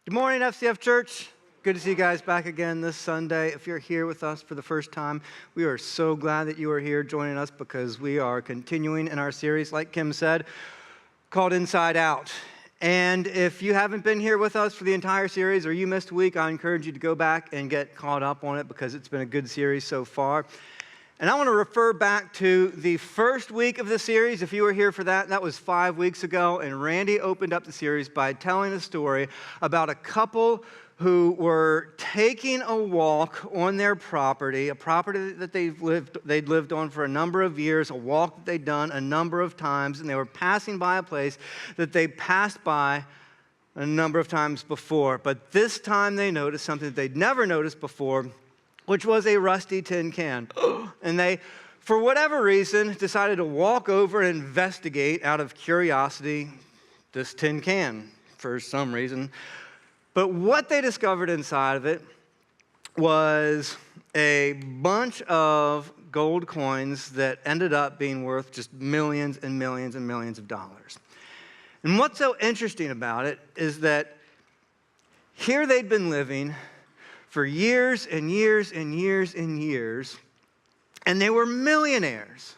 Good morning, FCF Church. Good to see you guys back again this Sunday. If you're here with us for the first time, we are so glad that you are here joining us because we are continuing in our series, like Kim said, called Inside Out. And if you haven't been here with us for the entire series or you missed a week, I encourage you to go back and get caught up on it because it's been a good series so far. And I want to refer back to the first week of the series. If you were here for that, that was 5 weeks ago. And Randy opened up the series by telling a story about a couple who were taking a walk on their property, a property that they'd lived on for a number of years, a walk that they'd done a number of times, and they were passing by a place that they passed by a number of times before. But this time they noticed something that they'd never noticed before, which was a rusty tin can. And they, for whatever reason, decided to walk over and investigate out of curiosity this tin can for some reason. But what they discovered inside of it was a bunch of gold coins that ended up being worth just millions and millions and millions of dollars. And what's so interesting about it is that here they'd been living for years and years and years and years, and they were millionaires.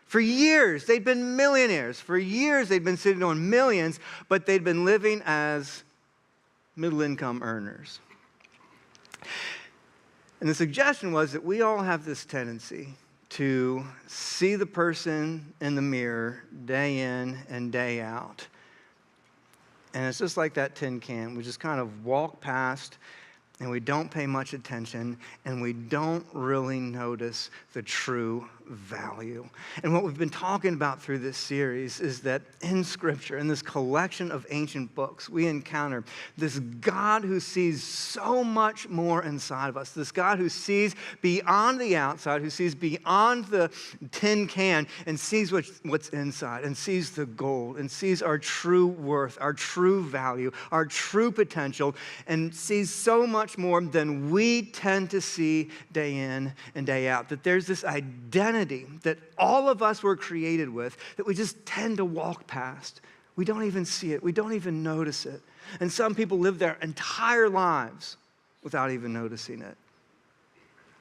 For years, they'd been millionaires. For years, they'd been sitting on millions, but they'd been living as middle-income earners. And the suggestion was that we all have this tendency to see the person in the mirror day in and day out. And it's just like that tin can. We just kind of walk past and we don't pay much attention, and we don't really notice the true value. And what we've been talking about through this series is that in Scripture, in this collection of ancient books, we encounter this God who sees so much more inside of us, this God who sees beyond the outside, who sees beyond the tin can and sees what's inside, and sees the gold, and sees our true worth, our true value, our true potential, and sees so much more than we tend to see day in and day out. That there's this identity that all of us were created with that we just tend to walk past. We don't even see it. We don't even notice it. And some people live their entire lives without even noticing it.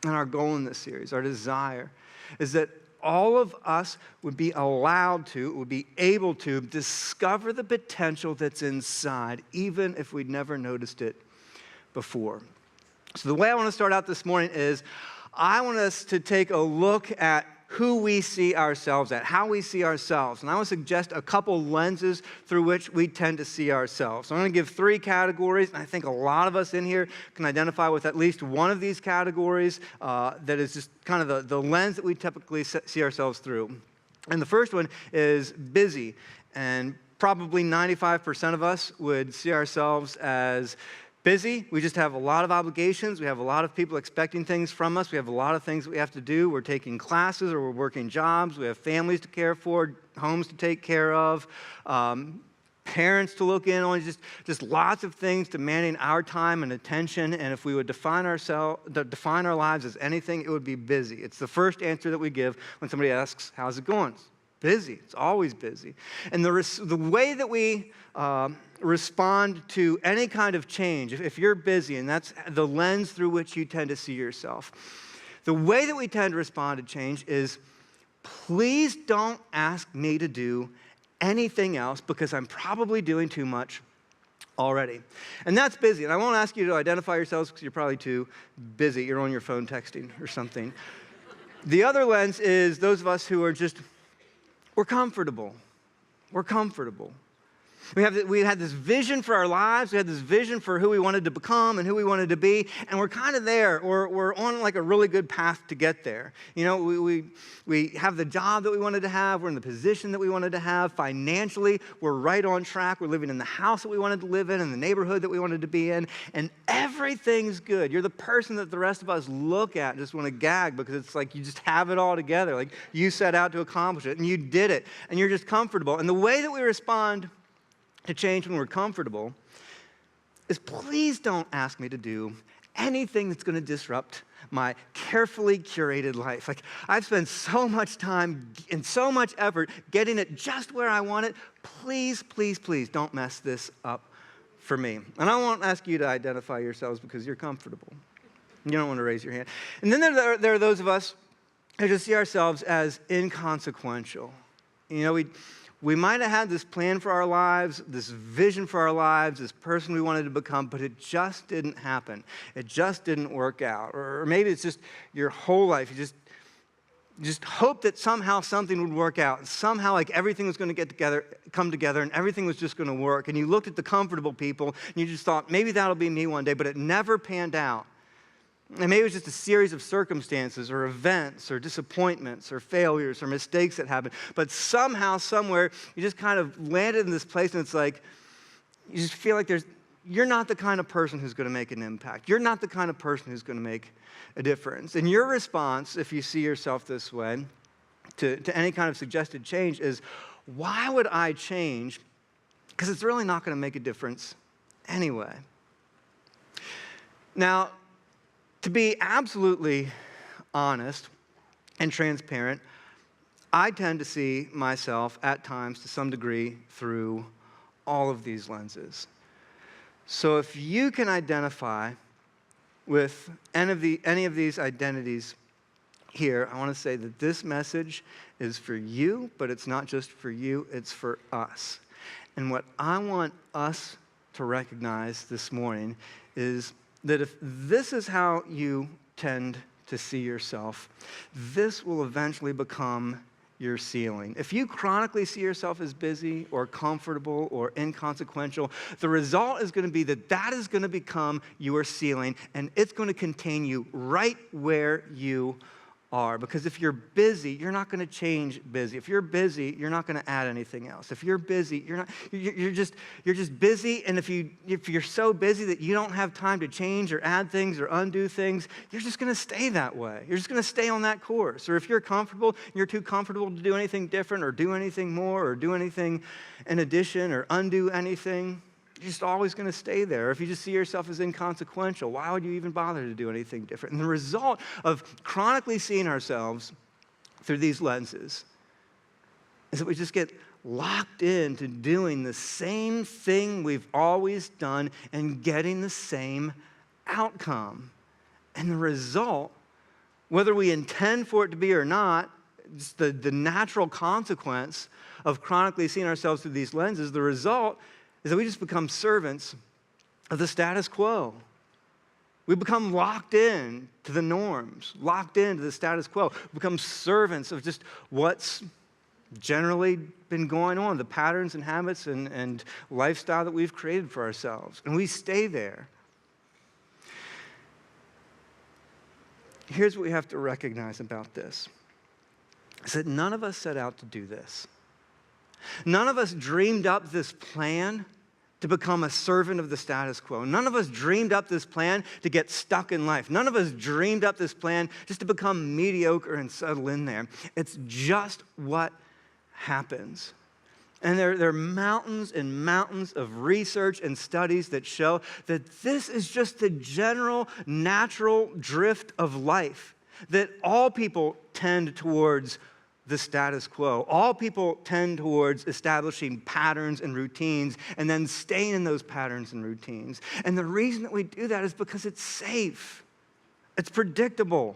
And our goal in this series, our desire, is that all of us would be allowed to, would be able to discover the potential that's inside, even if we'd never noticed it before. So the way I want to start out this morning is I want us to take a look at who we see ourselves at, how we see ourselves. And I want to suggest a couple lenses through which we tend to see ourselves. So I'm going to give 3 categories, and I think a lot of us in here can identify with at least one of these categories that is just kind of the lens that we typically see ourselves through. And the first one is busy. And probably 95% of us would see ourselves as busy. We just have a lot of obligations. We have a lot of people expecting things from us. We have a lot of things that we have to do. We're taking classes or we're working jobs. We have families to care for, homes to take care of, parents to look in on, just lots of things demanding our time and attention. And if we would define our lives as anything, it would be busy. It's the first answer that we give when somebody asks, how's it going? It's busy. It's always busy. And the way that we respond to any kind of change, if you're busy, and that's the lens through which you tend to see yourself, the way that we tend to respond to change is, please don't ask me to do anything else because I'm probably doing too much already. And that's busy. And I won't ask you to identify yourselves because you're probably too busy. You're on your phone texting or something. The other lens is those of us who are we're comfortable. We're comfortable. We had this vision for our lives. We had this vision for who we wanted to become and who we wanted to be, and we're kind of there. We're on like a really good path to get there. You know, we have the job that we wanted to have. We're in the position that we wanted to have. Financially, we're right on track. We're living in the house that we wanted to live in, the neighborhood that we wanted to be in, and everything's good. You're the person that the rest of us look at and just want to gag because it's like you just have it all together. Like you set out to accomplish it, and you did it, and you're just comfortable. And the way that we respond to change when we're comfortable is, please don't ask me to do anything that's going to disrupt my carefully curated life. Like, I've spent so much time and so much effort getting it just where I want it. Please, please, please don't mess this up for me. And I won't ask you to identify yourselves because you're comfortable. You don't want to raise your hand. And then there are those of us who just see ourselves as inconsequential. You know, we might have had this plan for our lives, this vision for our lives, this person we wanted to become, but it just didn't happen. It just didn't work out. Or maybe it's just your whole life. You just hope that somehow something would work out. Somehow like everything was going to come together, and everything was just going to work. And you looked at the comfortable people, and you just thought, maybe that'll be me one day, but it never panned out. And maybe it was just a series of circumstances or events or disappointments or failures or mistakes that happened. But somehow, somewhere, you just kind of landed in this place, and it's like, you just feel like you're not the kind of person who's going to make an impact. You're not the kind of person who's going to make a difference. And your response, if you see yourself this way, to any kind of suggested change is, why would I change? Because it's really not going to make a difference anyway. Now, to be absolutely honest and transparent, I tend to see myself at times to some degree through all of these lenses. So if you can identify with any of these identities here, I want to say that this message is for you, but it's not just for you, it's for us. And what I want us to recognize this morning is that if this is how you tend to see yourself, this will eventually become your ceiling. If you chronically see yourself as busy or comfortable or inconsequential, the result is going to be that is going to become your ceiling, and it's going to contain you right where you are. Because if you're busy, you're not going to change busy. If you're busy, you're not going to add anything else. If you're busy, you're just busy, and if you're so busy that you don't have time to change or add things or undo things, you're just going to stay that way. You're just going to stay on that course. Or if you're comfortable, you're too comfortable to do anything different or do anything more or do anything in addition or undo anything, you're just always going to stay there. If you just see yourself as inconsequential, why would you even bother to do anything different? And the result of chronically seeing ourselves through these lenses is that we just get locked into doing the same thing we've always done and getting the same outcome. And the result, whether we intend for it to be or not, just the natural consequence of chronically seeing ourselves through these lenses, the result is that we just become servants of the status quo. We become locked in to the norms, locked into the status quo. We become servants of just what's generally been going on, the patterns and habits and lifestyle that we've created for ourselves. And we stay there. Here's what we have to recognize about this, is that none of us set out to do this. None of us dreamed up this plan to become a servant of the status quo. None of us dreamed up this plan to get stuck in life. None of us dreamed up this plan just to become mediocre and settle in there. It's just what happens. And there are mountains and mountains of research and studies that show that this is just the general natural drift of life, that all people tend towards the status quo. All people tend towards establishing patterns and routines and then staying in those patterns and routines. And the reason that we do that is because it's safe. It's predictable.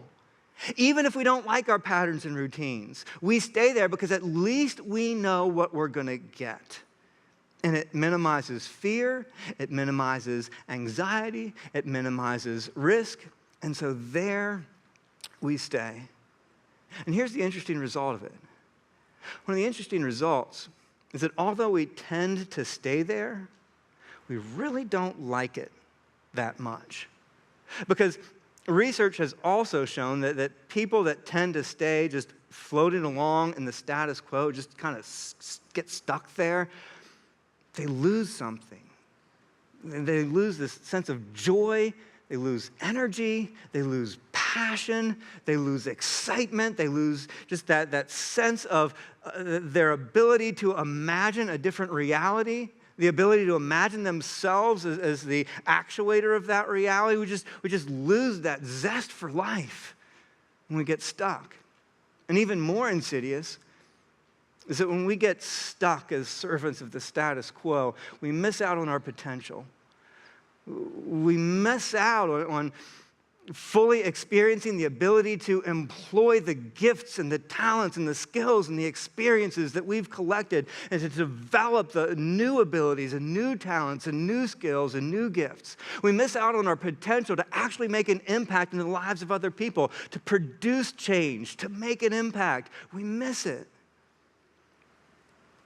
Even if we don't like our patterns and routines, we stay there because at least we know what we're going to get. And it minimizes fear, it minimizes anxiety, it minimizes risk. And so there we stay. And here's the interesting result of it. One of the interesting results is that although we tend to stay there, we really don't like it that much. Because research has also shown that people that tend to stay just floating along in the status quo, just kind of get stuck there, they lose something. They lose this sense of joy, they lose energy, they lose passion, they lose excitement, they lose just that sense of their ability to imagine a different reality, the ability to imagine themselves as the actuator of that reality. We just lose that zest for life when we get stuck. And even more insidious is that when we get stuck as servants of the status quo, we miss out on our potential. We miss out on fully experiencing the ability to employ the gifts and the talents and the skills and the experiences that we've collected and to develop the new abilities and new talents and new skills and new gifts. We miss out on our potential to actually make an impact in the lives of other people, to produce change, to make an impact. We miss it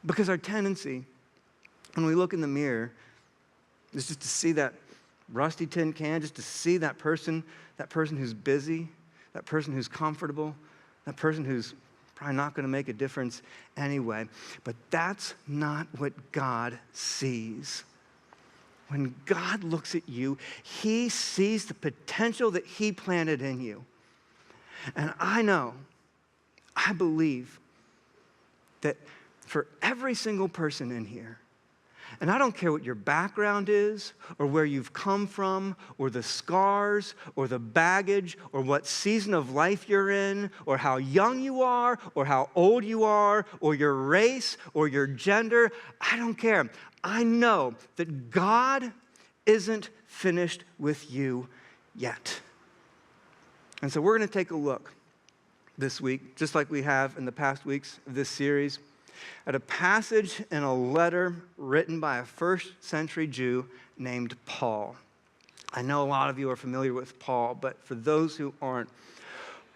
because our tendency, when we look in the mirror, is just to see that rusty tin can, just to see that person who's busy, that person who's comfortable, that person who's probably not going to make a difference anyway. But that's not what God sees. When God looks at you, he sees the potential that he planted in you. And I believe that for every single person in here, and I don't care what your background is, or where you've come from, or the scars, or the baggage, or what season of life you're in, or how young you are, or how old you are, or your race, or your gender. I don't care. I know that God isn't finished with you yet. And so we're going to take a look this week, just like we have in the past weeks of this series, at a passage in a letter written by a first century Jew named Paul. I know a lot of you are familiar with Paul, but for those who aren't,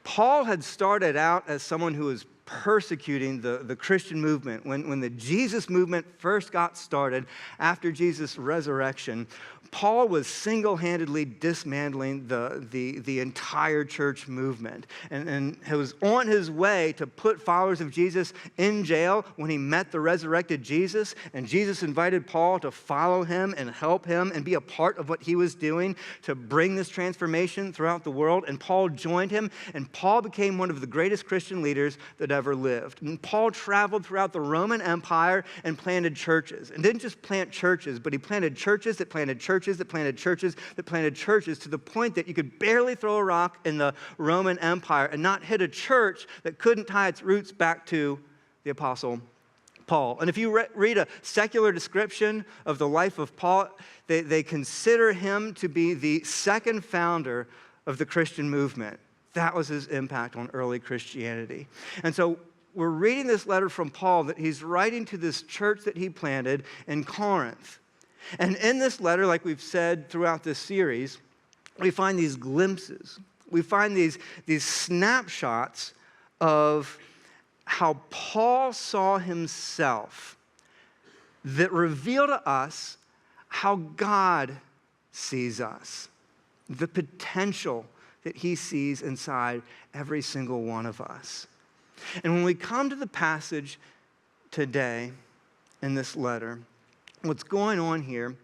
Paul had started out as someone who was persecuting the Christian movement. When the Jesus movement first got started after Jesus' resurrection, Paul was single-handedly dismantling the entire church movement and he was on his way to put followers of Jesus in jail when he met the resurrected Jesus, and Jesus invited Paul to follow him and help him and be a part of what he was doing to bring this transformation throughout the world, and Paul joined him, and Paul became one of the greatest Christian leaders that ever lived. And Paul traveled throughout the Roman Empire and planted churches, and didn't just plant churches, but he planted churches that planted churches that planted churches that planted churches, to the point that you could barely throw a rock in the Roman Empire and not hit a church that couldn't tie its roots back to the Apostle Paul. And if you read a secular description of the life of Paul, they consider him to be the second founder of the Christian movement. That was his impact on early Christianity. And so we're reading this letter from Paul that he's writing to this church that he planted in Corinth. And in this letter, like we've said throughout this series, we find these glimpses. We find these snapshots of how Paul saw himself that reveal to us how God sees us, the potential that he sees inside every single one of us. And when we come to the passage today in this letter, what's going on here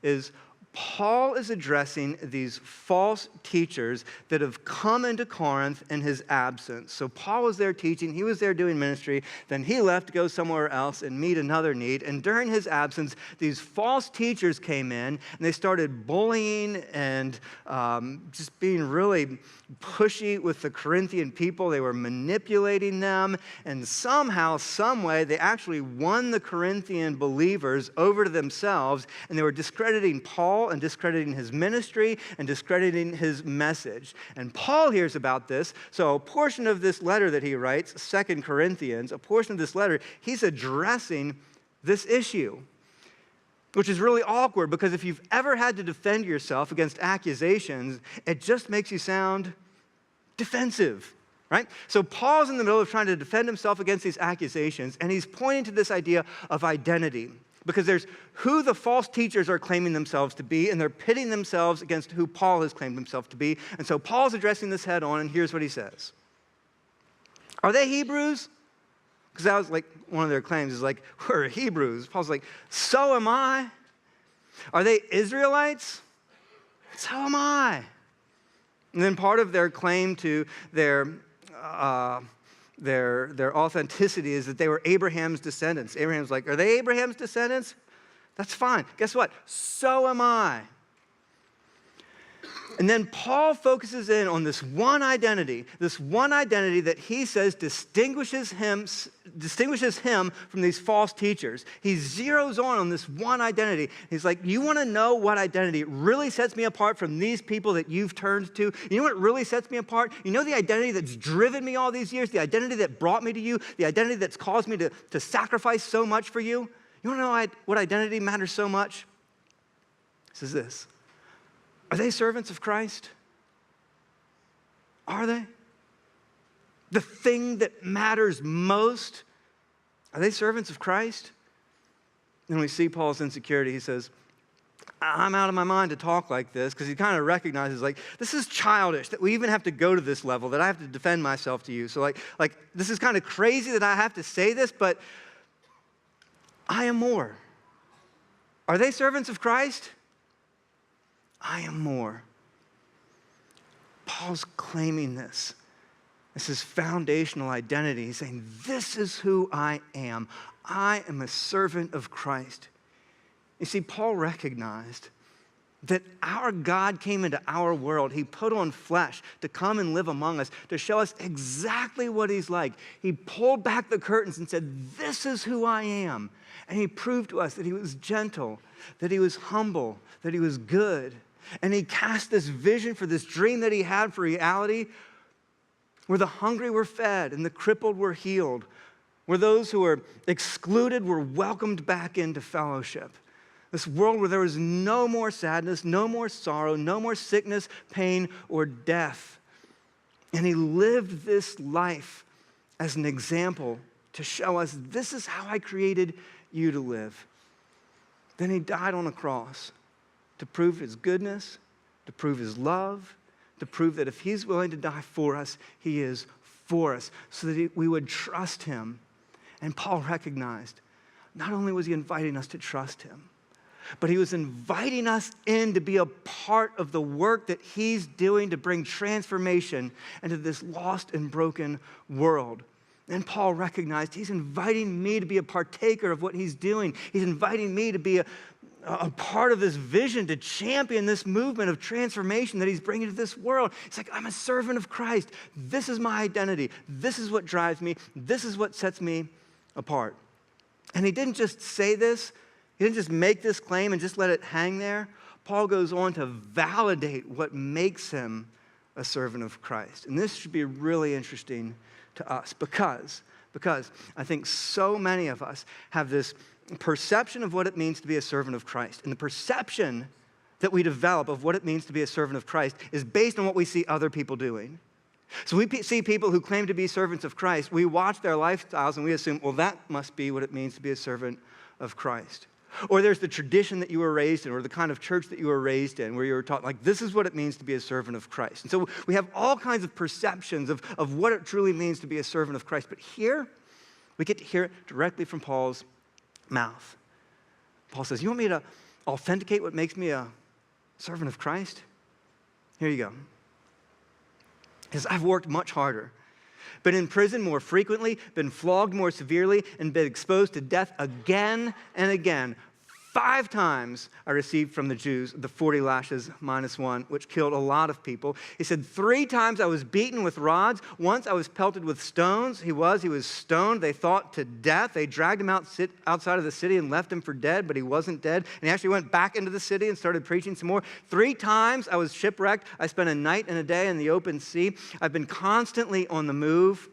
is Paul is addressing these false teachers that have come into Corinth in his absence. So Paul was there teaching, he was there doing ministry, then he left to go somewhere else and meet another need. And during his absence, these false teachers came in and they started bullying and just being really pushy with the Corinthian people. They were manipulating them, and somehow, some way, they actually won the Corinthian believers over to themselves, and they were discrediting Paul and discrediting his ministry and discrediting his message. And Paul hears about this, so a portion of this letter that he writes, 2 Corinthians, a portion of this letter, he's addressing this issue, which is really awkward, because if you've ever had to defend yourself against accusations, it just makes you sound defensive, right? So Paul's in the middle of trying to defend himself against these accusations, and he's pointing to this idea of identity, because there's who the false teachers are claiming themselves to be, and they're pitting themselves against who Paul has claimed himself to be. And so Paul's addressing this head on, and here's what he says. Are they Hebrews? Because that was like one of their claims is like, we're Hebrews. Paul's like, so am I. Are they Israelites? So am I. And then part of their claim to their authenticity is that they were Abraham's descendants. Abraham's like, are they Abraham's descendants? That's fine. Guess what? So am I. And then Paul focuses in on this one identity that he says distinguishes him from these false teachers. He zeroes on this one identity. He's like, you want to know what identity really sets me apart from these people that you've turned to? You know what really sets me apart? You know the identity that's driven me all these years, the identity that brought me to you, the identity that's caused me to sacrifice so much for you? You want to know what identity matters so much? He says this. Are they servants of Christ? Are they? The thing that matters most, are they servants of Christ? And we see Paul's insecurity. He says, I'm out of my mind to talk like this, because he kind of recognizes, like, this is childish that we even have to go to this level, that I have to defend myself to you. So like this is kind of crazy that I have to say this, but I am more. Are they servants of Christ? I am more. Paul's claiming this. This is foundational identity. He's saying, this is who I am. I am a servant of Christ. You see, Paul recognized that our God came into our world. He put on flesh to come and live among us, to show us exactly what he's like. He pulled back the curtains and said, this is who I am. And he proved to us that he was gentle, that he was humble, that he was good. And he cast this vision for this dream that he had for reality, where the hungry were fed and the crippled were healed, where those who were excluded were welcomed back into fellowship. This world where there was no more sadness, no more sorrow, no more sickness, pain, or death. And he lived this life as an example to show us, this is how I created you to live. Then he died on a cross to prove his goodness, to prove his love, to prove that if he's willing to die for us, he is for us, so that we would trust him. And Paul recognized, not only was he inviting us to trust him, but he was inviting us in to be a part of the work that he's doing to bring transformation into this lost and broken world. And Paul recognized he's inviting me to be a partaker of what he's doing. He's inviting me to be a part of this vision, to champion this movement of transformation that he's bringing to this world. It's like, I'm a servant of Christ. This is my identity. This is what drives me. This is what sets me apart. And he didn't just say this. He didn't just make this claim and just let it hang there. Paul goes on to validate what makes him a servant of Christ. And this should be really interesting to us because I think so many of us have this perception of what it means to be a servant of Christ. And the perception that we develop of what it means to be a servant of Christ is based on what we see other people doing. So we see people who claim to be servants of Christ, we watch their lifestyles and we assume, well, that must be what it means to be a servant of Christ. Or there's the tradition that you were raised in, or the kind of church that you were raised in, where you were taught, like, this is what it means to be a servant of Christ. And so we have all kinds of perceptions of what it truly means to be a servant of Christ. But here, we get to hear it directly from Paul's mouth. Paul says, you want me to authenticate what makes me a servant of Christ? Here you go. He says, I've worked much harder, been in prison more frequently, been flogged more severely, and been exposed to death again and again. 5 times I received from the Jews the 40 lashes minus 1, which killed a lot of people. He said 3 times I was beaten with rods. Once I was pelted with stones. He was stoned. They thought to death. They dragged him outside of the city and left him for dead, but he wasn't dead. And he actually went back into the city and started preaching some more. 3 times I was shipwrecked. I spent a night and a day in the open sea. I've been constantly on the move.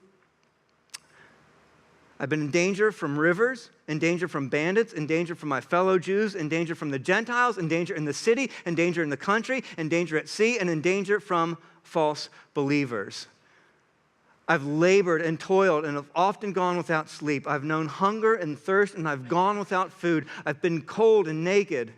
I've been in danger from rivers, in danger from bandits, in danger from my fellow Jews, in danger from the Gentiles, in danger in the city, in danger in the country, in danger at sea, and in danger from false believers. I've labored and toiled and have often gone without sleep. I've known hunger and thirst, and I've gone without food. I've been cold and naked.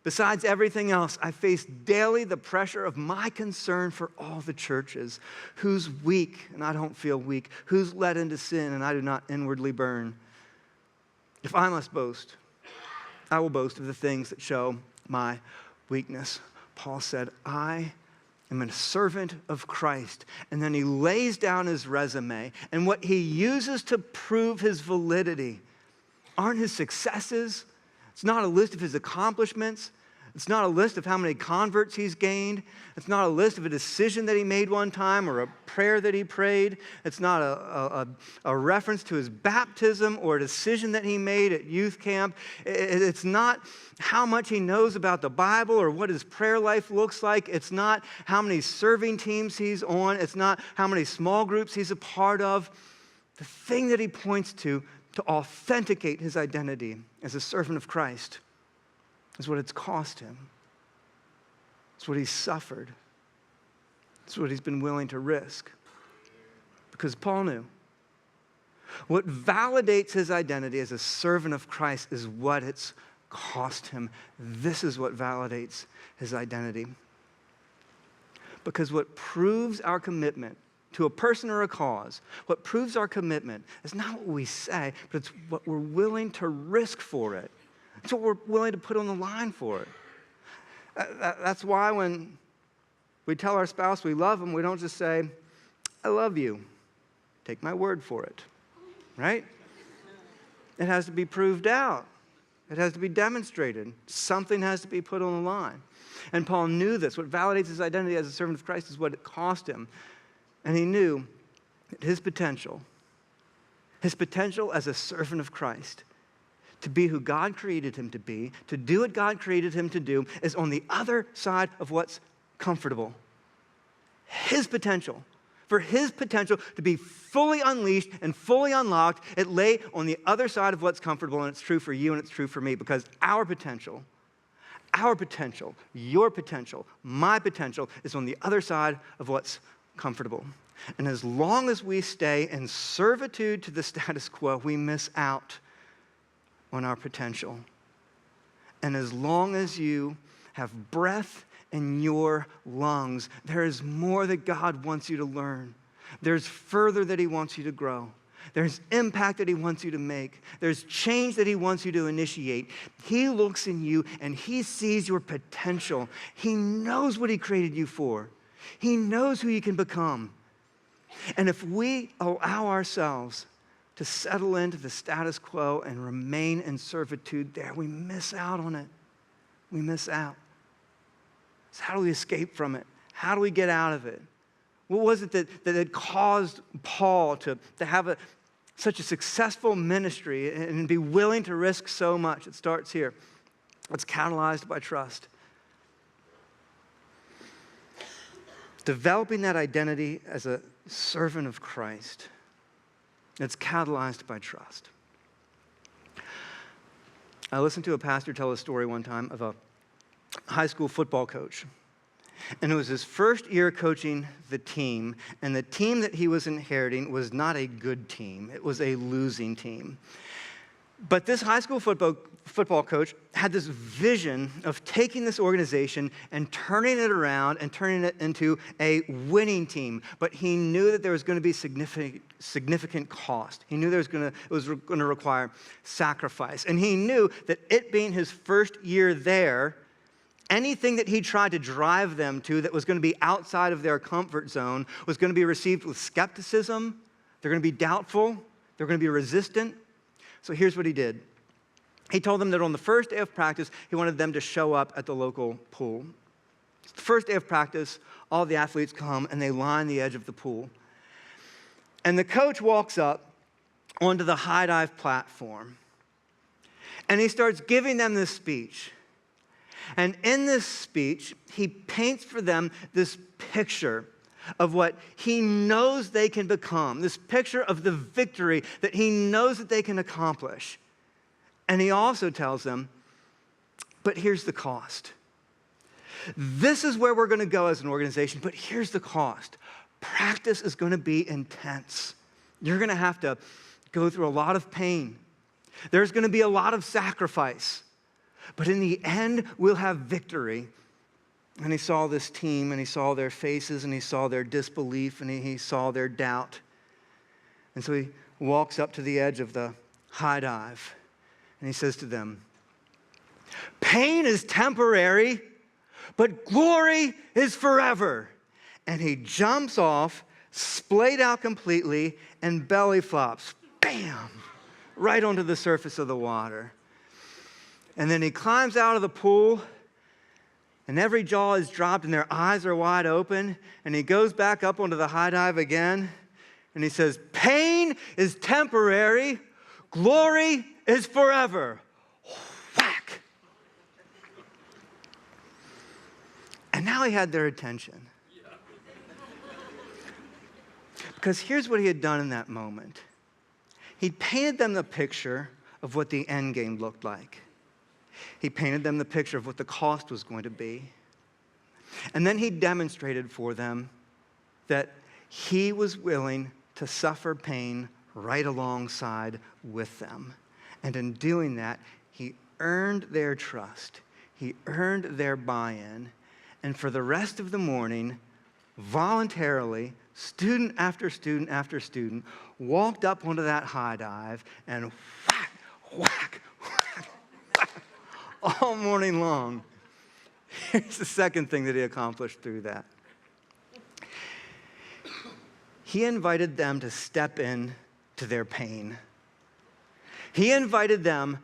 Besides everything else, I face daily the pressure of my concern for all the churches. Who's weak and I don't feel weak? Who's led into sin and I do not inwardly burn? If I must boast, I will boast of the things that show my weakness. Paul said, I am a servant of Christ. And then he lays down his resume. And what he uses to prove his validity aren't his successes. It's not a list of his accomplishments. It's not a list of how many converts he's gained. It's not a list of a decision that he made one time or a prayer that he prayed. It's not a reference to his baptism or a decision that he made at youth camp. It's not how much he knows about the Bible or what his prayer life looks like. It's not how many serving teams he's on. It's not how many small groups he's a part of. The thing that he points to authenticate his identity as a servant of Christ is what it's cost him. It's what he's suffered. It's what he's been willing to risk. Because Paul knew. What validates his identity as a servant of Christ is what it's cost him. This is what validates his identity. Because what proves our commitment to a person or a cause, what proves our commitment is not what we say, but it's what we're willing to risk for it. It's what we're willing to put on the line for it. That's why when we tell our spouse we love them, we don't just say, I love you. Take my word for it, right? It has to be proved out. It has to be demonstrated. Something has to be put on the line. And Paul knew this. What validates his identity as a servant of Christ is what it cost him. And he knew that his potential as a servant of Christ, to be who God created him to be, to do what God created him to do, is on the other side of what's comfortable. His potential, for his potential to be fully unleashed and fully unlocked, it lay on the other side of what's comfortable, and it's true for you and it's true for me, because our potential, your potential, my potential is on the other side of what's comfortable. And as long as we stay in servitude to the status quo, we miss out on our potential. And as long as you have breath in your lungs, there is more that God wants you to learn. There's further that he wants you to grow. There's impact that he wants you to make. There's change that he wants you to initiate. He looks in you and he sees your potential. He knows what he created you for. He knows who you can become. And if we allow ourselves to settle into the status quo and remain in servitude there, we miss out on it. We miss out. So how do we escape from it? How do we get out of it? What was it that had caused Paul to have such a successful ministry and be willing to risk so much? It starts here. It's catalyzed by trust. Developing that identity as a servant of Christ, it's catalyzed by trust. I listened to a pastor tell a story one time of a high school football coach. And it was his first year coaching the team, and the team that he was inheriting was not a good team. It was a losing team. But this high school football coach had this vision of taking this organization and turning it around and turning it into a winning team. But he knew that there was going to be significant cost. He knew it was going to require sacrifice. And he knew that it being his first year there, anything that he tried to drive them to that was going to be outside of their comfort zone was going to be received with skepticism. They're going to be doubtful. They're going to be resistant. So here's what he did. He told them that on the first day of practice, he wanted them to show up at the local pool. It's the first day of practice, all the athletes come and they line the edge of the pool. And the coach walks up onto the high dive platform. And he starts giving them this speech. And in this speech, he paints for them this picture of what he knows they can become, this picture of the victory that he knows that they can accomplish. And he also tells them, but here's the cost. This is where we're going to go as an organization, but here's the cost. Practice is going to be intense. You're going to have to go through a lot of pain. There's going to be a lot of sacrifice. But in the end, we'll have victory. And he saw this team, and he saw their faces, and he saw their disbelief, and he saw their doubt. And so he walks up to the edge of the high dive, and he says to them, pain is temporary, but glory is forever. And he jumps off, splayed out completely, and belly flops, bam, right onto the surface of the water. And then he climbs out of the pool, and every jaw is dropped and their eyes are wide open. And he goes back up onto the high dive again, and he says, pain is temporary, glory is forever. Whack. And now he had their attention. Because here's what he had done in that moment. He painted them the picture of what the end game looked like. He painted them the picture of what the cost was going to be. And then he demonstrated for them that he was willing to suffer pain right alongside with them. And in doing that, he earned their trust. He earned their buy-in. And for the rest of the morning, voluntarily, student after student after student walked up onto that high dive and whack, whack, whack, whack, all morning long. Here's the second thing that he accomplished through that. He invited them to step in to their pain. He invited them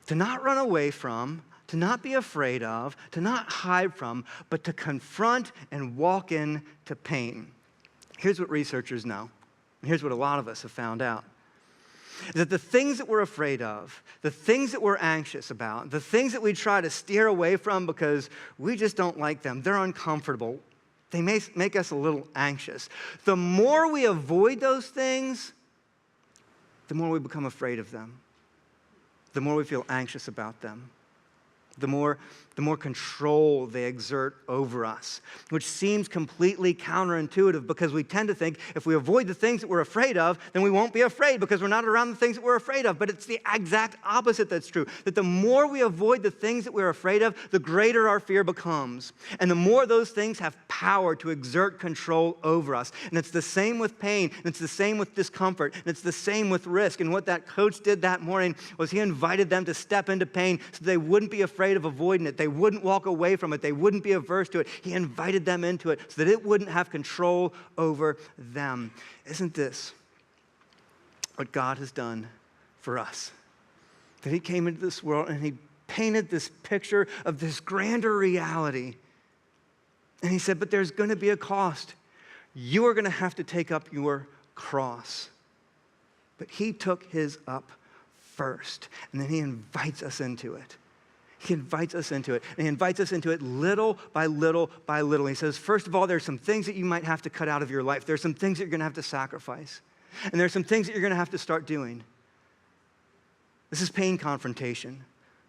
to not run away from, to not be afraid of, to not hide from, but to confront and walk into pain. Here's what researchers know, and here's what a lot of us have found out. That the things that we're afraid of, the things that we're anxious about, the things that we try to steer away from because we just don't like them, they're uncomfortable, they may make us a little anxious. The more we avoid those things, the more we become afraid of them, the more we feel anxious about them. The more control they exert over us, which seems completely counterintuitive because we tend to think if we avoid the things that we're afraid of, then we won't be afraid because we're not around the things that we're afraid of. But it's the exact opposite that's true, that the more we avoid the things that we're afraid of, the greater our fear becomes. And the more those things have power to exert control over us. And it's the same with pain, and it's the same with discomfort, and it's the same with risk. And what that coach did that morning was he invited them to step into pain so they wouldn't be afraid of avoiding it. They wouldn't walk away from it. They wouldn't be averse to it. He invited them into it so that it wouldn't have control over them. Isn't this what God has done for us? That he came into this world and he painted this picture of this grander reality. And he said, but there's going to be a cost. You are going to have to take up your cross. But he took his up first. And then he invites us into it. He invites us into it. And he invites us into it little by little by little. He says, first of all, there's some things that you might have to cut out of your life. There's some things that you're going to have to sacrifice. And there's some things that you're going to have to start doing. This is pain confrontation.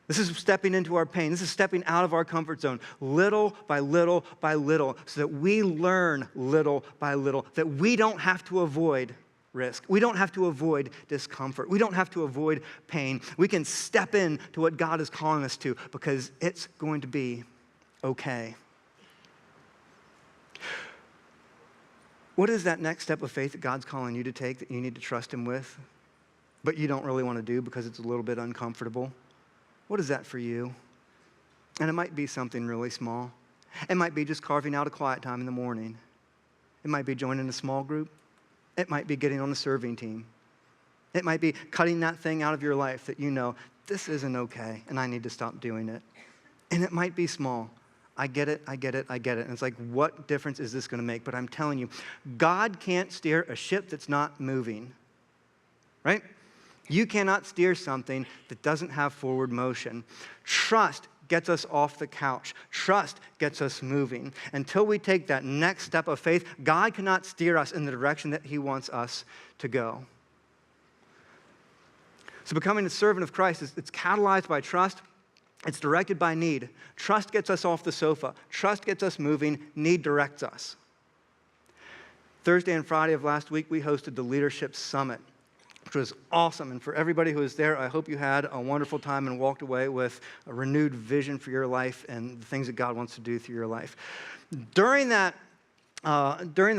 This is stepping into our pain. This is stepping out of our comfort zone, little by little by little, so that we learn little by little, that we don't have to avoid risk. We don't have to avoid discomfort. We don't have to avoid pain. We can step into what God is calling us to because it's going to be okay. What is that next step of faith that God's calling you to take that you need to trust him with, but you don't really want to do because it's a little bit uncomfortable? What is that for you? And it might be something really small. It might be just carving out a quiet time in the morning. It might be joining a small group. It might be getting on the serving team. It might be cutting that thing out of your life that you know, this isn't okay, and I need to stop doing it. And it might be small. I get it. And it's like, what difference is this going to make? But I'm telling you, God can't steer a ship that's not moving, right? You cannot steer something that doesn't have forward motion. Trust gets us off the couch. Trust gets us moving. Until we take that next step of faith, God cannot steer us in the direction that he wants us to go. So becoming a servant of Christ, it's catalyzed by trust. It's directed by need. Trust gets us off the sofa. Trust gets us moving. Need directs us. Thursday and Friday of last week, we hosted the Leadership Summit, which was awesome. And for everybody who was there, I hope you had a wonderful time and walked away with a renewed vision for your life and the things that God wants to do through your life. During the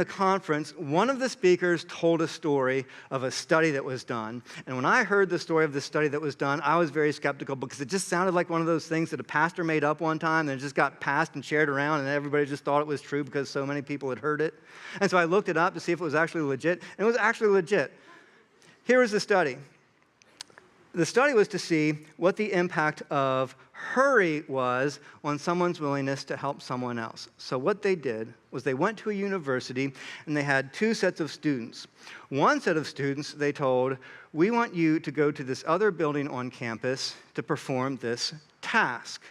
conference, one of the speakers told a story of a study that was done. And when I heard the story of the study that was done, I was very skeptical because it just sounded like one of those things that a pastor made up one time and it just got passed and shared around and everybody just thought it was true because so many people had heard it. And so I looked it up to see if it was actually legit, and it was actually legit. Here is the study. The study was to see what the impact of hurry was on someone's willingness to help someone else. So what they did was they went to a university and they had two sets of students. One set of students, they told, we want you to go to this other building on campus to perform this task.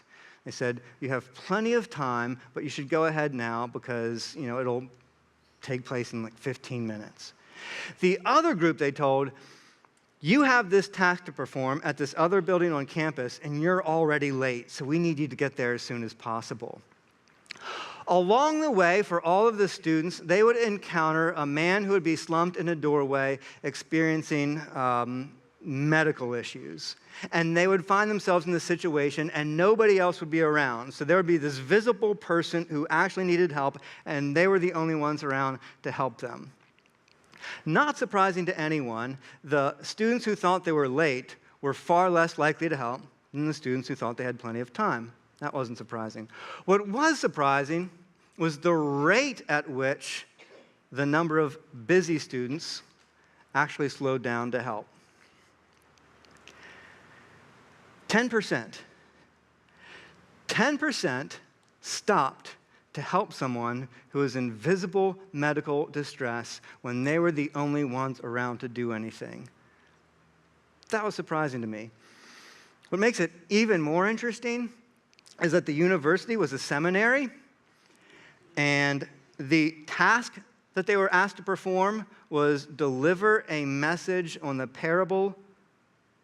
They said, you have plenty of time, but you should go ahead now because, it'll take place in like 15 minutes. The other group, they told, you have this task to perform at this other building on campus, and you're already late, so we need you to get there as soon as possible. Along the way, for all of the students, they would encounter a man who would be slumped in a doorway experiencing medical issues. And they would find themselves in this situation, and nobody else would be around. So there would be this visible person who actually needed help, and they were the only ones around to help them. Not surprising to anyone, the students who thought they were late were far less likely to help than the students who thought they had plenty of time. That wasn't surprising. What was surprising was the rate at which the number of busy students actually slowed down to help. 10%. 10% stopped to help someone who was in visible medical distress when they were the only ones around to do anything. That was surprising to me. What makes it even more interesting is that the university was a seminary, and the task that they were asked to perform was deliver a message on the parable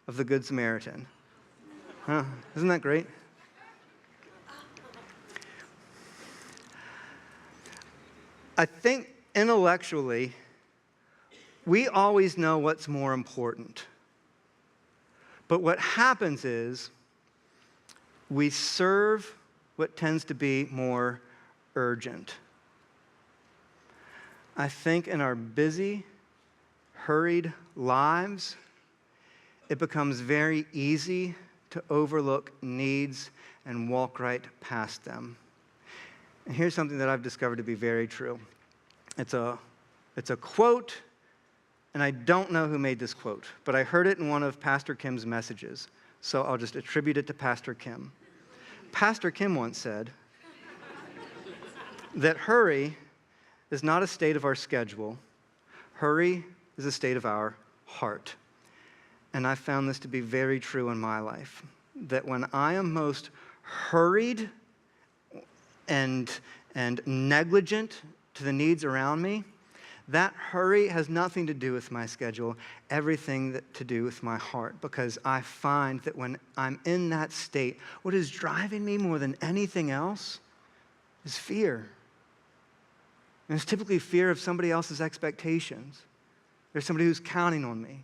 of the Good Samaritan. Huh, isn't that great? I think intellectually, we always know what's more important. But what happens is we serve what tends to be more urgent. I think in our busy, hurried lives, it becomes very easy to overlook needs and walk right past them. And here's something that I've discovered to be very true. It's a quote, and I don't know who made this quote, but I heard it in one of Pastor Kim's messages, so I'll just attribute it to Pastor Kim. Pastor Kim once said that hurry is not a state of our schedule. Hurry is a state of our heart. And I found this to be very true in my life, that when I am most hurried and negligent to the needs around me, that hurry has nothing to do with my schedule, everything to do with my heart, because I find that when I'm in that state, what is driving me more than anything else is fear. And it's typically fear of somebody else's expectations. There's somebody who's counting on me.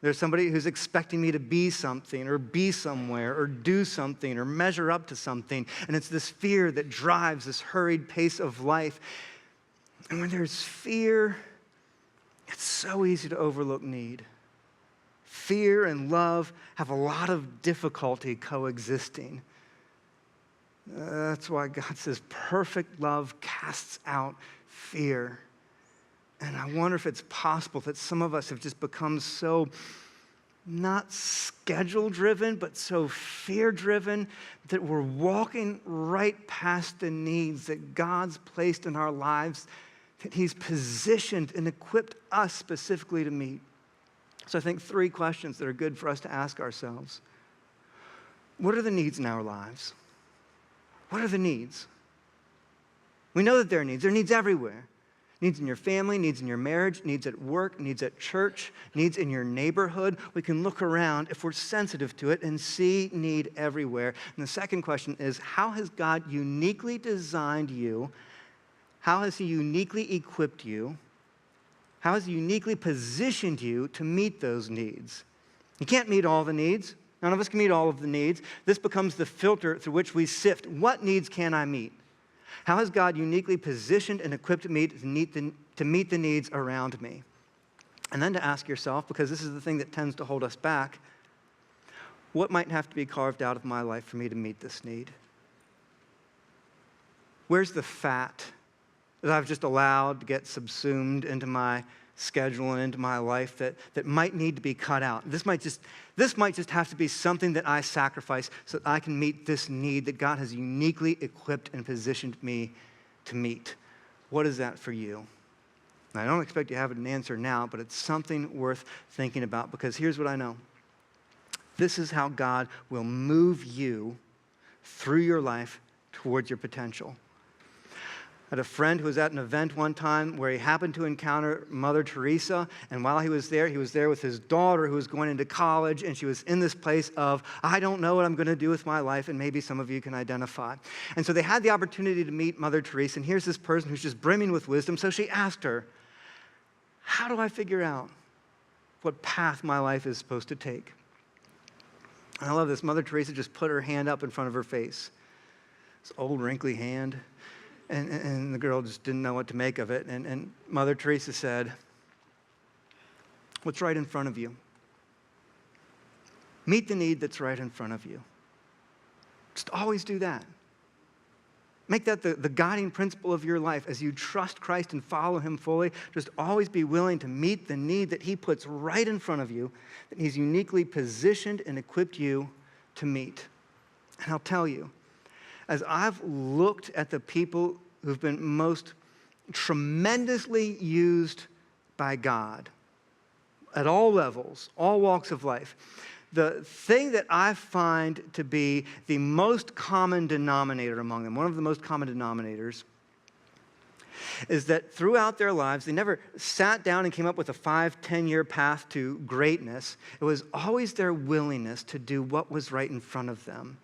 There's somebody who's expecting me to be something or be somewhere or do something or measure up to something. And it's this fear that drives this hurried pace of life. And when there's fear, it's so easy to overlook need. Fear and love have a lot of difficulty coexisting. That's why God says perfect love casts out fear. And I wonder if it's possible that some of us have just become so not schedule-driven, but so fear-driven that we're walking right past the needs that God's placed in our lives, that He's positioned and equipped us specifically to meet. So I think 3 questions that are good for us to ask ourselves. What are the needs in our lives? What are the needs? We know that there are needs. There are needs everywhere. Needs in your family, needs in your marriage, needs at work, needs at church, needs in your neighborhood. We can look around if we're sensitive to it and see need everywhere. And the second question is, how has God uniquely designed you? How has He uniquely equipped you? How has He uniquely positioned you to meet those needs? You can't meet all the needs. None of us can meet all of the needs. This becomes the filter through which we sift. What needs can I meet? How has God uniquely positioned and equipped me to meet the needs around me? And then to ask yourself, because this is the thing that tends to hold us back, what might have to be carved out of my life for me to meet this need? Where's the fat that I've just allowed to get subsumed into my schedule and into my life that might need to be cut out. This might just have to be something that I sacrifice so that I can meet this need that God has uniquely equipped and positioned me to meet. What is that for you? And I don't expect you to have an answer now, but it's something worth thinking about, because here's what I know. This is how God will move you through your life towards your potential. I had a friend who was at an event one time where he happened to encounter Mother Teresa, and while he was there with his daughter who was going into college, and she was in this place of, I don't know what I'm going to do with my life, and maybe some of you can identify. And so they had the opportunity to meet Mother Teresa, and here's this person who's just brimming with wisdom, so she asked her, how do I figure out what path my life is supposed to take? And I love this. Mother Teresa just put her hand up in front of her face, this old wrinkly hand. And the girl just didn't know what to make of it. And Mother Teresa said, what's right in front of you? Meet the need that's right in front of you. Just always do that. Make that the guiding principle of your life as you trust Christ and follow him fully. Just always be willing to meet the need that he puts right in front of you, that he's uniquely positioned and equipped you to meet. And I'll tell you, as I've looked at the people who've been most tremendously used by God at all levels, all walks of life, the thing that I find to be the most common denominator among them, one of the most common denominators, is that throughout their lives, they never sat down and came up with a 5-10-year path to greatness. It was always their willingness to do what was right in front of them.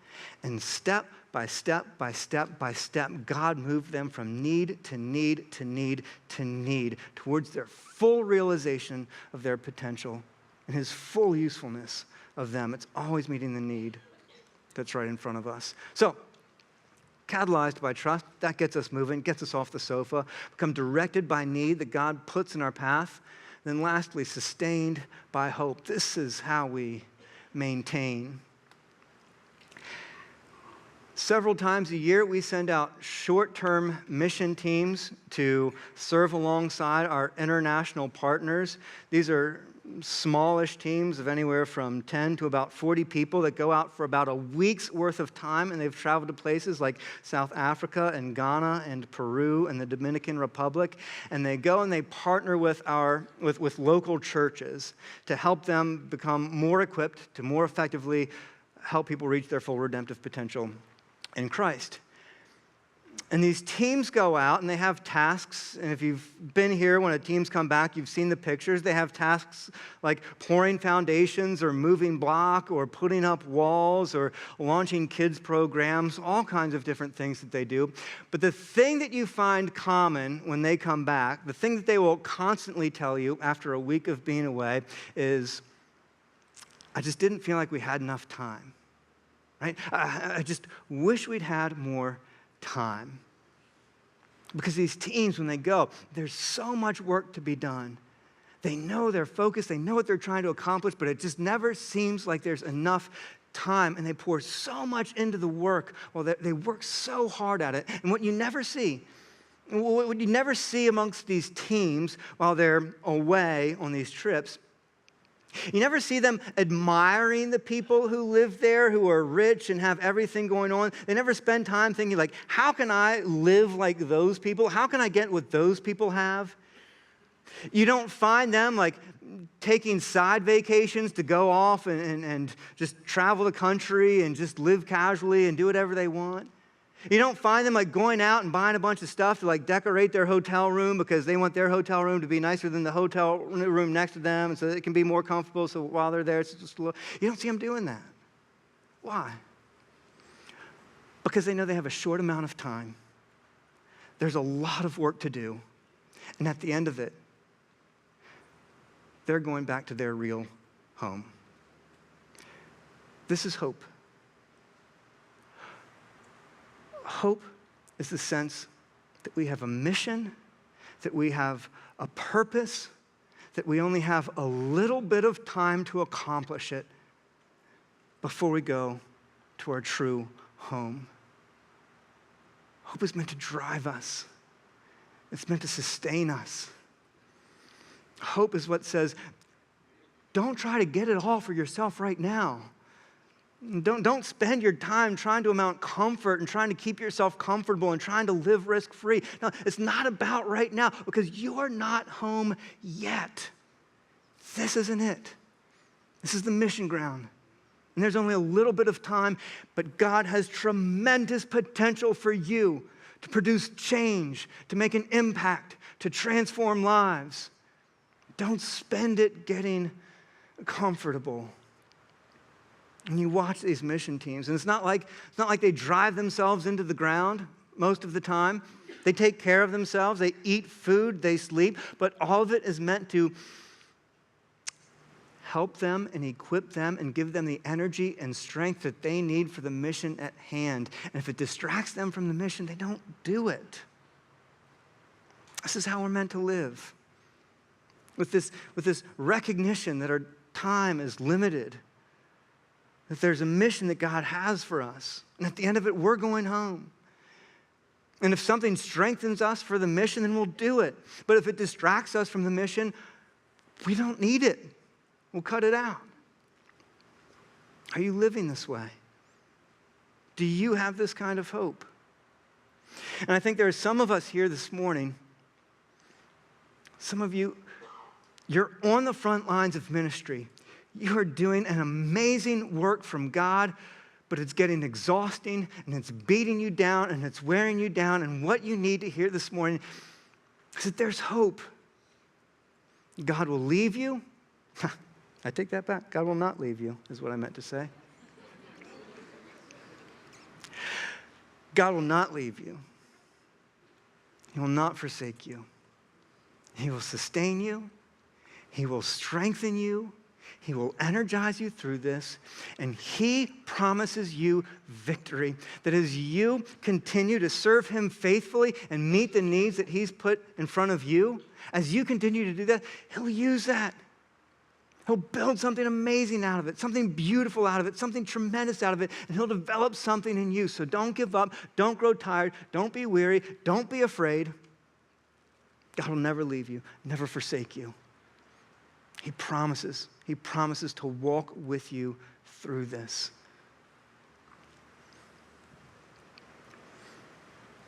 And step by step by step by step, God moved them from need to need to need to need towards their full realization of their potential and his full usefulness of them. It's always meeting the need that's right in front of us. So, catalyzed by trust, that gets us moving, gets us off the sofa, become directed by need that God puts in our path. Then lastly, sustained by hope. This is how we maintain. Several times a year, we send out short-term mission teams to serve alongside our international partners. These are smallish teams of anywhere from 10 to about 40 people that go out for about a week's worth of time, and they've traveled to places like South Africa and Ghana and Peru and the Dominican Republic, and they go and they partner with local churches to help them become more equipped to more effectively help people reach their full redemptive potential in Christ. And these teams go out and they have tasks. And if you've been here when a team's come back, you've seen the pictures. They have tasks like pouring foundations or moving block or putting up walls or launching kids programs, all kinds of different things that they do. But the thing that you find common when they come back, the thing that they will constantly tell you after a week of being away is, I just didn't feel like we had enough time. Right? I just wish we'd had more time. Because these teams, when they go, there's so much work to be done. They know they're focused, they know what they're trying to accomplish, but it just never seems like there's enough time, and they pour so much into the work. Well, they work so hard at it. And what you never see amongst these teams while they're away on these trips, you never see them admiring the people who live there, who are rich and have everything going on. They never spend time thinking like, how can I live like those people? How can I get what those people have? You don't find them like taking side vacations to go off and just travel the country and just live casually and do whatever they want. You don't find them like going out and buying a bunch of stuff to like decorate their hotel room because they want their hotel room to be nicer than the hotel room next to them, and so it can be more comfortable. So while they're there, it's just a little. You don't see them doing that. Why? Because they know they have a short amount of time. There's a lot of work to do, and at the end of it, they're going back to their real home. This is hope. Hope is the sense that we have a mission, that we have a purpose, that we only have a little bit of time to accomplish it before we go to our true home. Hope is meant to drive us. It's meant to sustain us. Hope is what says, don't try to get it all for yourself right now. Don't spend your time trying to amount comfort and trying to keep yourself comfortable and trying to live risk-free. No, it's not about right now because you're not home yet. This isn't it. This is the mission ground. And there's only a little bit of time, but God has tremendous potential for you to produce change, to make an impact, to transform lives. Don't spend it getting comfortable. And you watch these mission teams, and it's not like they drive themselves into the ground most of the time. They take care of themselves. They eat food. They sleep. But all of it is meant to help them and equip them and give them the energy and strength that they need for the mission at hand. And if it distracts them from the mission, they don't do it. This is how we're meant to live. With this recognition that our time is limited, that there's a mission that God has for us. And at the end of it, we're going home. And if something strengthens us for the mission, then we'll do it. But if it distracts us from the mission, we don't need it. We'll cut it out. Are you living this way? Do you have this kind of hope? And I think there are some of us here this morning, some of you, you're on the front lines of ministry. You are doing an amazing work from God, but it's getting exhausting, and it's beating you down, and it's wearing you down. And what you need to hear this morning is that there's hope. God will leave you. I take that back. God will not leave you, is what I meant to say. God will not leave you. He will not forsake you. He will sustain you. He will strengthen you. He will energize you through this, and he promises you victory. That as you continue to serve him faithfully and meet the needs that he's put in front of you, as you continue to do that, he'll use that. He'll build something amazing out of it, something beautiful out of it, something tremendous out of it, and he'll develop something in you. So don't give up. Don't grow tired. Don't be weary. Don't be afraid. God will never leave you, never forsake you. He promises to walk with you through this.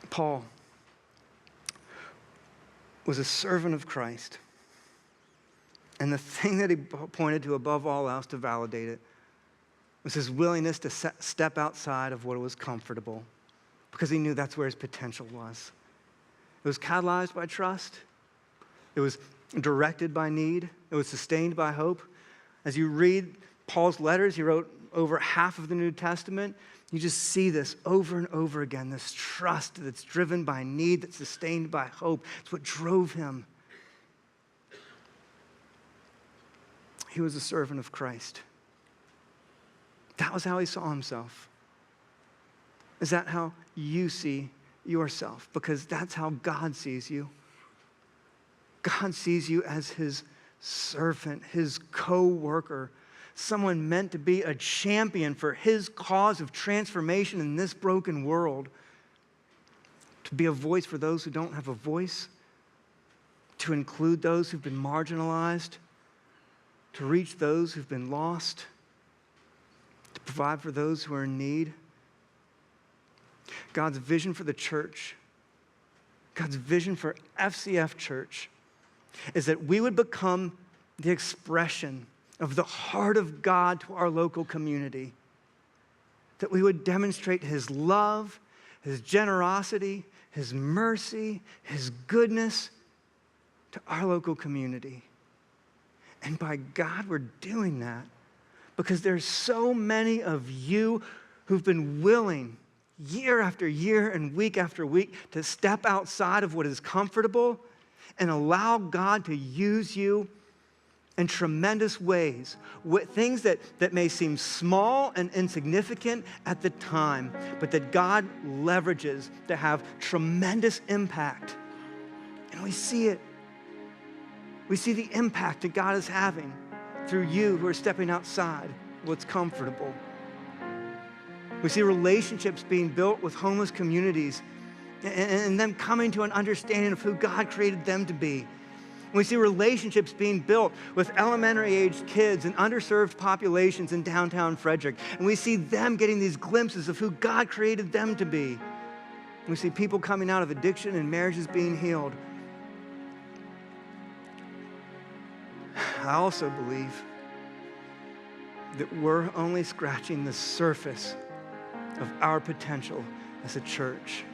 Paul was a servant of Christ. And the thing that he pointed to above all else to validate it was his willingness to step outside of what was comfortable, because he knew that's where his potential was. It was catalyzed by trust. It was directed by need. It was sustained by hope. As you read Paul's letters, he wrote over half of the New Testament. You just see this over and over again, this trust that's driven by need, that's sustained by hope. It's what drove him. He was a servant of Christ. That was how he saw himself. Is that how you see yourself? Because that's how God sees you. God sees you as his servant, his co-worker, someone meant to be a champion for his cause of transformation in this broken world, to be a voice for those who don't have a voice, to include those who've been marginalized, to reach those who've been lost, to provide for those who are in need. God's vision for the church, God's vision for FCF Church, is that we would become the expression of the heart of God to our local community. That we would demonstrate his love, his generosity, his mercy, his goodness to our local community. And by God, we're doing that because there's so many of you who've been willing year after year and week after week to step outside of what is comfortable and allow God to use you in tremendous ways, with things that may seem small and insignificant at the time, but that God leverages to have tremendous impact. And we see it. We see the impact that God is having through you who are stepping outside what's comfortable. We see relationships being built with homeless communities and them coming to an understanding of who God created them to be. We see relationships being built with elementary-aged kids and underserved populations in downtown Frederick. And we see them getting these glimpses of who God created them to be. We see people coming out of addiction and marriages being healed. I also believe that we're only scratching the surface of our potential as a church.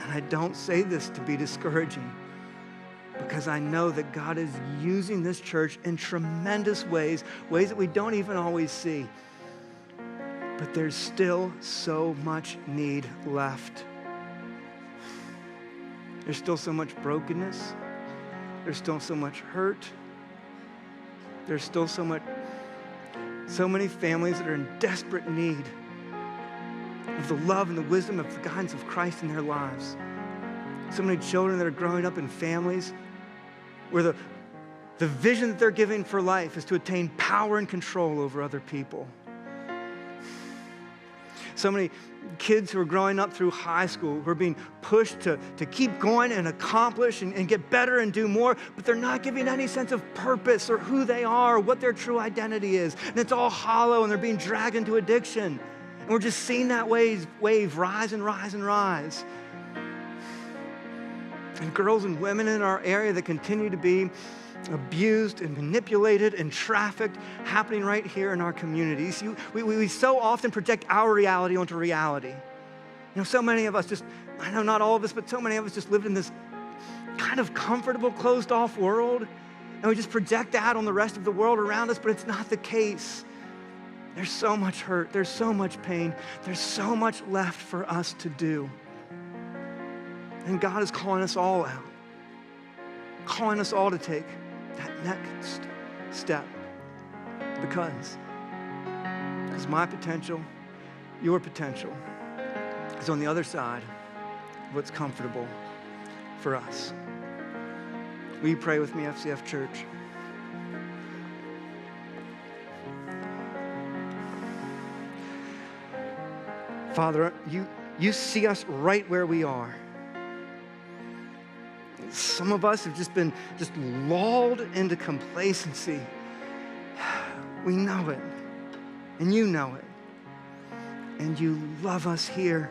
And I don't say this to be discouraging, because I know that God is using this church in tremendous ways that we don't even always see. But there's still so much need left. There's still so much brokenness. There's still so much hurt. There's still so many families that are in desperate need of the love and the wisdom of the guidance of Christ in their lives. So many children that are growing up in families where the vision that they're giving for life is to attain power and control over other people. So many kids who are growing up through high school who are being pushed to keep going and accomplish and get better and do more, but they're not giving any sense of purpose or who they are, or what their true identity is. And it's all hollow, and they're being dragged into addiction. And we're just seeing that wave rise and rise and rise. And girls and women in our area that continue to be abused and manipulated and trafficked, happening right here in our communities. We so often project our reality onto reality. You know, so many of us just, I know not all of us, but so many of us just lived in this kind of comfortable, closed-off world, and we just project that on the rest of the world around us, but it's not the case. There's so much hurt. There's so much pain. There's so much left for us to do. And God is calling us all out, calling us all to take that next step. Because my potential, your potential, is on the other side of what's comfortable for us. Will you pray with me, FCF Church? Father, you see us right where we are. Some of us have just been lulled into complacency. We know it, and you know it. And you love us here.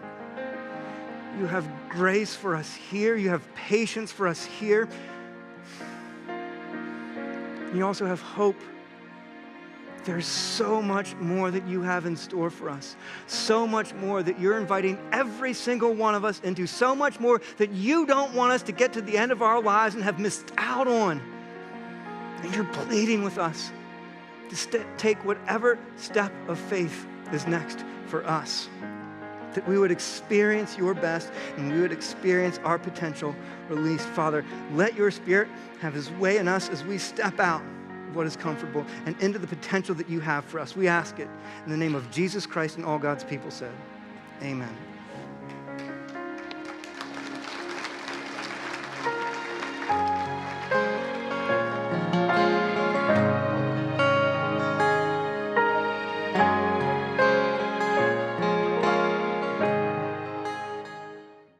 You have grace for us here. You have patience for us here. You also have hope. There's so much more that you have in store for us. So much more that you're inviting every single one of us into. So much more that you don't want us to get to the end of our lives and have missed out on. And you're pleading with us to take whatever step of faith is next for us. That we would experience your best and we would experience our potential released. Father, let your Spirit have his way in us as we step out what is comfortable and into the potential that you have for us. We ask it in the name of Jesus Christ, and all God's people said, amen.